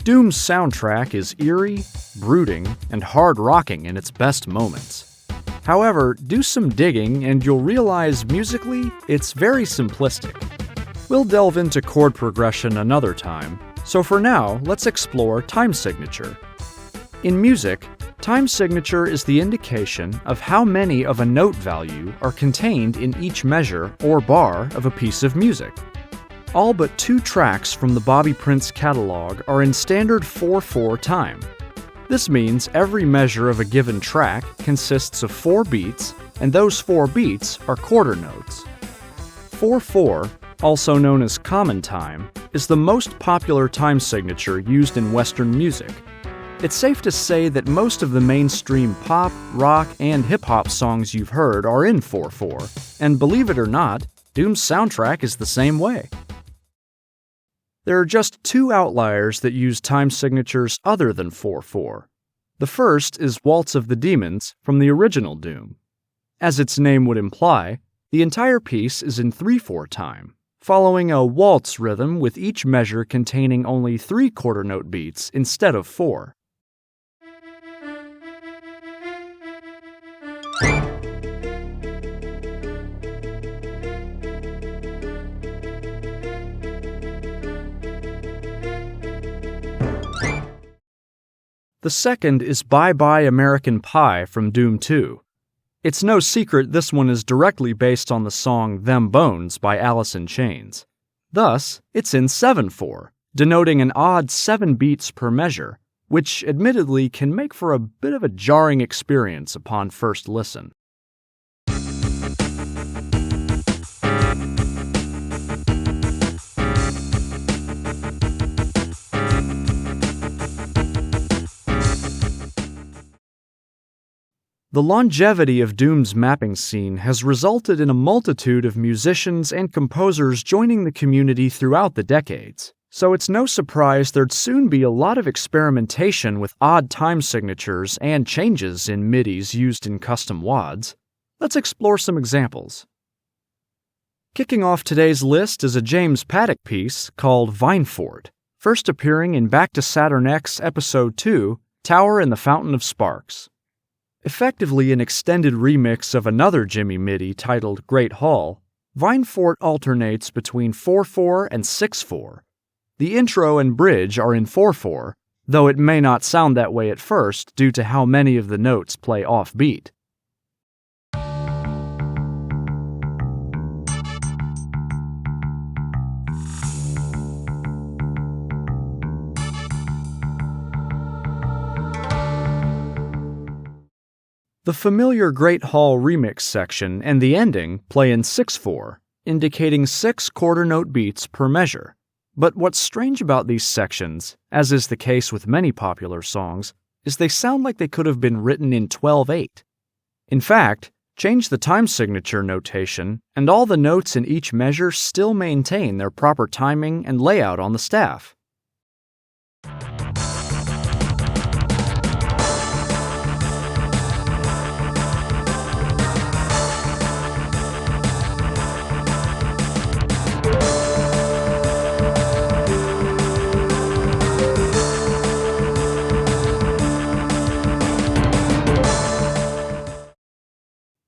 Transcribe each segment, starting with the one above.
Doom's soundtrack is eerie, brooding, and hard-rocking in its best moments. However, do some digging and you'll realize musically, it's very simplistic. We'll delve into chord progression another time, so for now, let's explore time signature. In music, time signature is the indication of how many of a note value are contained in each measure or bar of a piece of music. All but 2 tracks from the Bobby Prince catalog are in standard 4/4 time. This means every measure of a given track consists of 4 beats, and those 4 beats are quarter notes. 4/4, also known as common time, is the most popular time signature used in Western music. It's safe to say that most of the mainstream pop, rock, and hip-hop songs you've heard are in 4/4, and believe it or not, Doom's soundtrack is the same way. There are just 2 outliers that use time signatures other than 4/4. The first is Waltz of the Demons from the original Doom. As its name would imply, the entire piece is in 3/4 time, following a waltz rhythm with each measure containing only 3 quarter note beats instead of 4. The second is Bye Bye American Pie from Doom 2. It's no secret this one is directly based on the song Them Bones by Alice in Chains. Thus, it's in 7/4, denoting an odd 7 beats per measure, which admittedly can make for a bit of a jarring experience upon first listen. The longevity of Doom's mapping scene has resulted in a multitude of musicians and composers joining the community throughout the decades, so it's no surprise there'd soon be a lot of experimentation with odd time signatures and changes in MIDIs used in custom WADs. Let's explore some examples. Kicking off today's list is a James Paddock piece called Vinefort, first appearing in Back to Saturn X Episode 2, Tower and the Fountain of Sparks. Effectively an extended remix of another Jimmy MIDI titled Great Hall, Vinefort alternates between 4/4 and 6/4. The intro and bridge are in 4/4, though it may not sound that way at first due to how many of the notes play offbeat. The familiar Great Hall remix section and the ending play in 6/4, indicating 6 quarter note beats per measure. But what's strange about these sections, as is the case with many popular songs, is they sound like they could have been written in 12/8. In fact, change the time signature notation, and all the notes in each measure still maintain their proper timing and layout on the staff.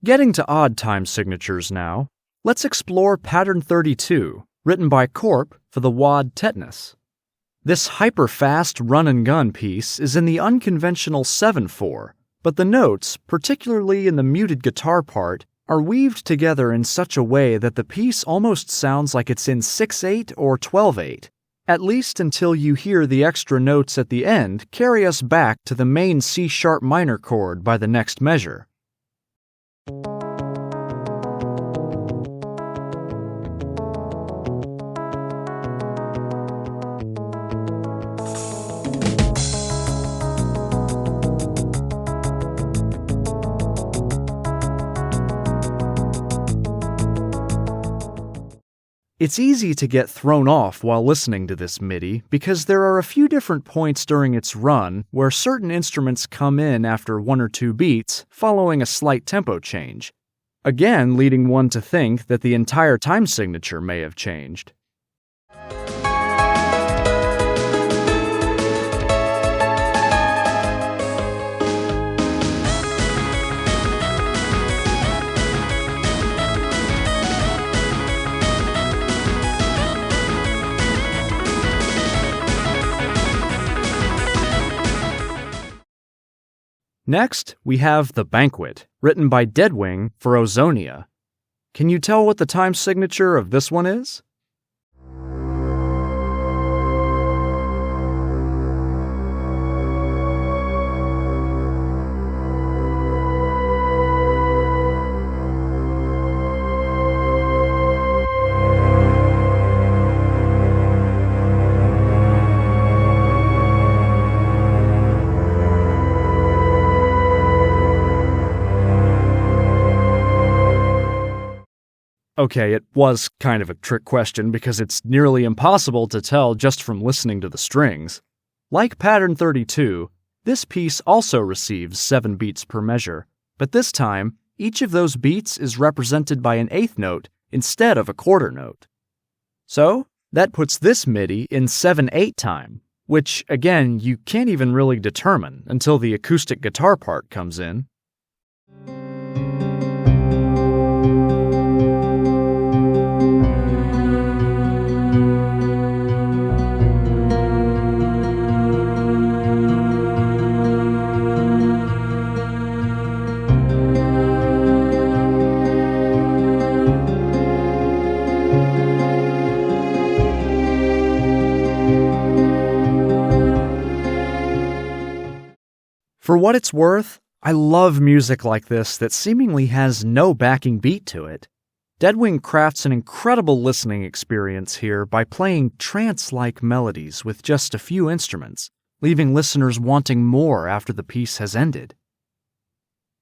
Getting to odd time signatures now, let's explore Pattern 32, written by Corp for the WAD Tetanus. This hyper-fast run-and-gun piece is in the unconventional 7/4, but the notes, particularly in the muted guitar part, are weaved together in such a way that the piece almost sounds like it's in 6/8 or 12/8, at least until you hear the extra notes at the end carry us back to the main C-sharp minor chord by the next measure. It's easy to get thrown off while listening to this MIDI because there are a few different points during its run where certain instruments come in after 1 or 2 beats, following a slight tempo change, again leading one to think that the entire time signature may have changed. Next, we have The Banquet, written by Deadwing for Ozonia. Can you tell what the time signature of this one is? Okay, it was kind of a trick question because it's nearly impossible to tell just from listening to the strings. Like pattern 32, this piece also receives 7 beats per measure, but this time, each of those beats is represented by an eighth note instead of a quarter note. So, that puts this MIDI in 7/8 time, which, again, you can't even really determine until the acoustic guitar part comes in. For what it's worth, I love music like this that seemingly has no backing beat to it. Deadwing crafts an incredible listening experience here by playing trance-like melodies with just a few instruments, leaving listeners wanting more after the piece has ended.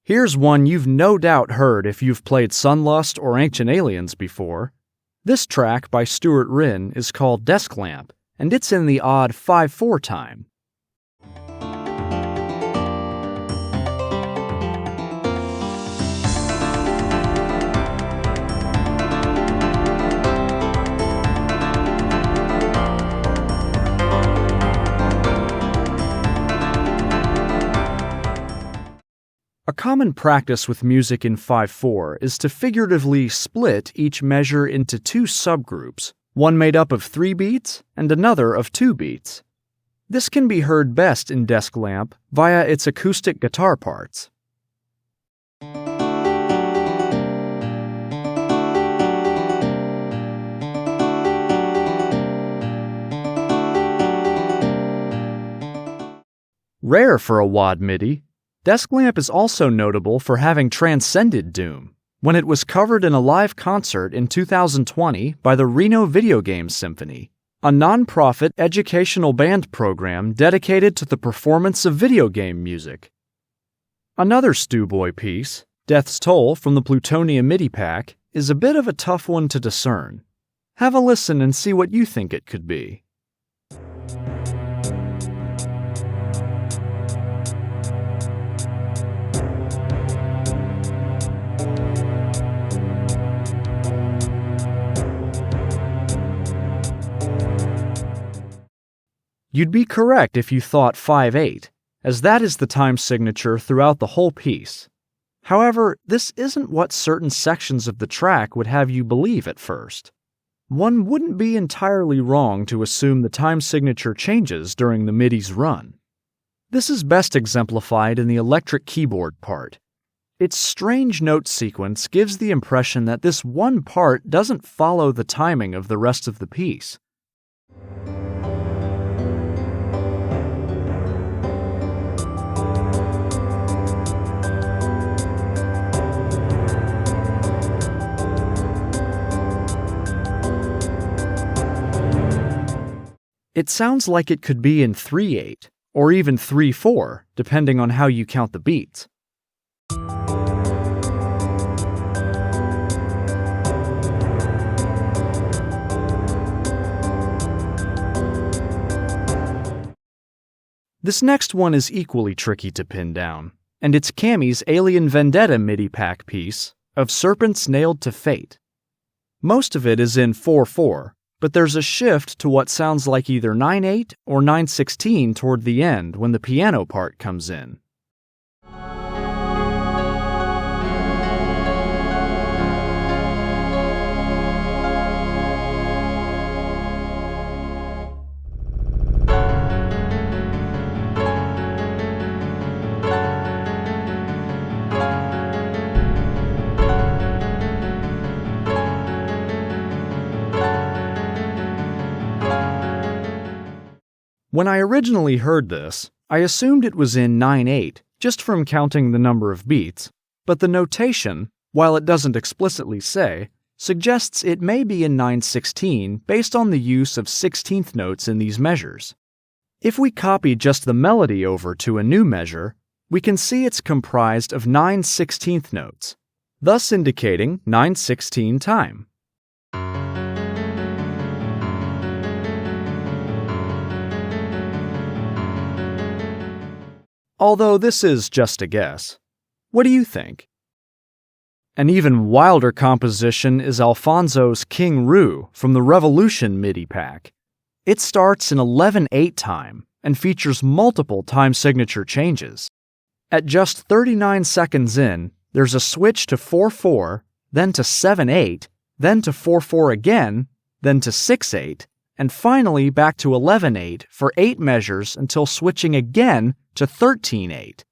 Here's one you've no doubt heard if you've played Sunlust or Ancient Aliens before. This track by Stuart Rinn is called Desk Lamp, and it's in the odd 5/4 time. A common practice with music in 5/4 is to figuratively split each measure into 2 subgroups, one made up of 3 beats and another of 2 beats. This can be heard best in Desk Lamp via its acoustic guitar parts. Rare for a WAD MIDI, Desk Lamp is also notable for having transcended Doom, when it was covered in a live concert in 2020 by the Reno Video Game Symphony, a non-profit educational band program dedicated to the performance of video game music. Another Stewboy piece, Death's Toll from the Plutonia MIDI pack, is a bit of a tough one to discern. Have a listen and see what you think it could be. You'd be correct if you thought 5/8, as that is the time signature throughout the whole piece. However, this isn't what certain sections of the track would have you believe at first. One wouldn't be entirely wrong to assume the time signature changes during the MIDI's run. This is best exemplified in the electric keyboard part. Its strange note sequence gives the impression that this one part doesn't follow the timing of the rest of the piece. It sounds like it could be in 3/8, or even 3/4, depending on how you count the beats. This next one is equally tricky to pin down, and it's Cammy's Alien Vendetta MIDI pack piece of Serpents Nailed to Fate. Most of it is in 4/4, but there's a shift to what sounds like either 9/8 or 9/16 toward the end when the piano part comes in. When I originally heard this, I assumed it was in 9/8, just from counting the number of beats, but the notation, while it doesn't explicitly say, suggests it may be in 9/16 based on the use of 16th notes in these measures. If we copy just the melody over to a new measure, we can see it's comprised of 9/16 notes, thus indicating 9/16 time. Although this is just a guess. What do you think? An even wilder composition is Alfonso's King Roo from the Revolution MIDI pack. It starts in 11/8 time and features multiple time signature changes. At just 39 seconds in, there's a switch to 4/4, then to 7/8, then to 4/4 again, then to 6/8, and finally back to 11/8 for 8 measures until switching again to 13/8.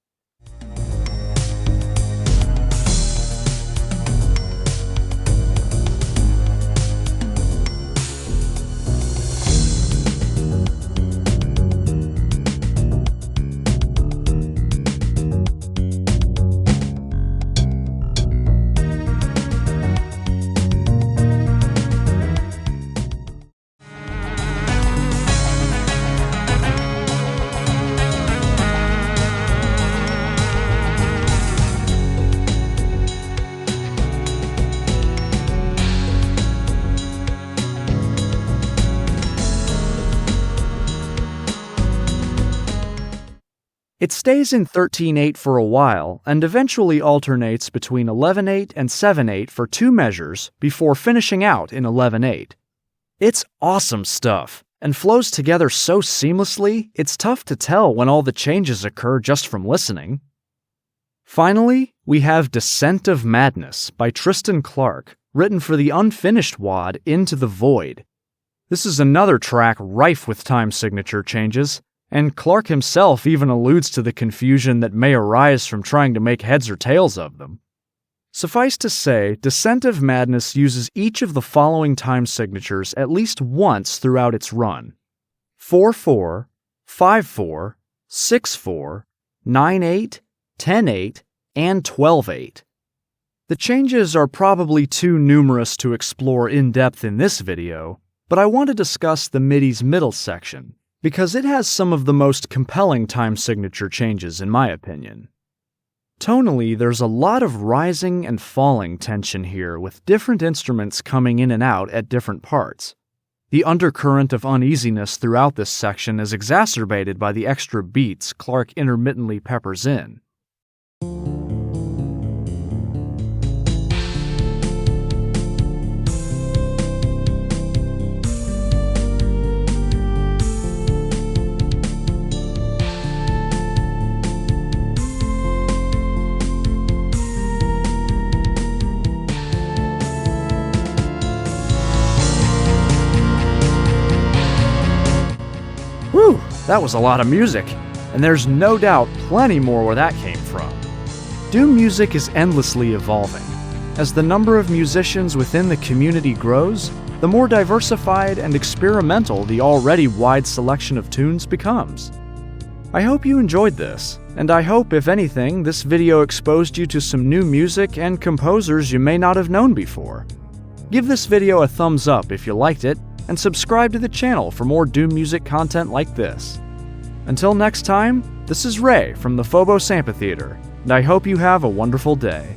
It stays in 13/8 for a while and eventually alternates between 11/8 and 7/8 for 2 measures before finishing out in 11/8. It's awesome stuff and flows together so seamlessly it's tough to tell when all the changes occur just from listening. Finally, we have Descent of Madness by Tristan Clark, written for the unfinished WAD Into the Void. This is another track rife with time signature changes, and Clark himself even alludes to the confusion that may arise from trying to make heads or tails of them. Suffice to say, Descent of Madness uses each of the following time signatures at least once throughout its run: 4/4, 5/4, 6/4, 9/8, 10/8, and 12/8. The changes are probably too numerous to explore in depth in this video, but I want to discuss the MIDI's middle section, because it has some of the most compelling time signature changes in my opinion. Tonally, there's a lot of rising and falling tension here with different instruments coming in and out at different parts. The undercurrent of uneasiness throughout this section is exacerbated by the extra beats Clark intermittently peppers in. Whew, that was a lot of music, and there's no doubt plenty more where that came from. Doom music is endlessly evolving. As the number of musicians within the community grows, the more diversified and experimental the already wide selection of tunes becomes. I hope you enjoyed this, and I hope, if anything, this video exposed you to some new music and composers you may not have known before. Give this video a thumbs up if you liked it, and subscribe to the channel for more Doom music content like this. Until next time, this is Ray from the Phobos Amphitheater, and I hope you have a wonderful day.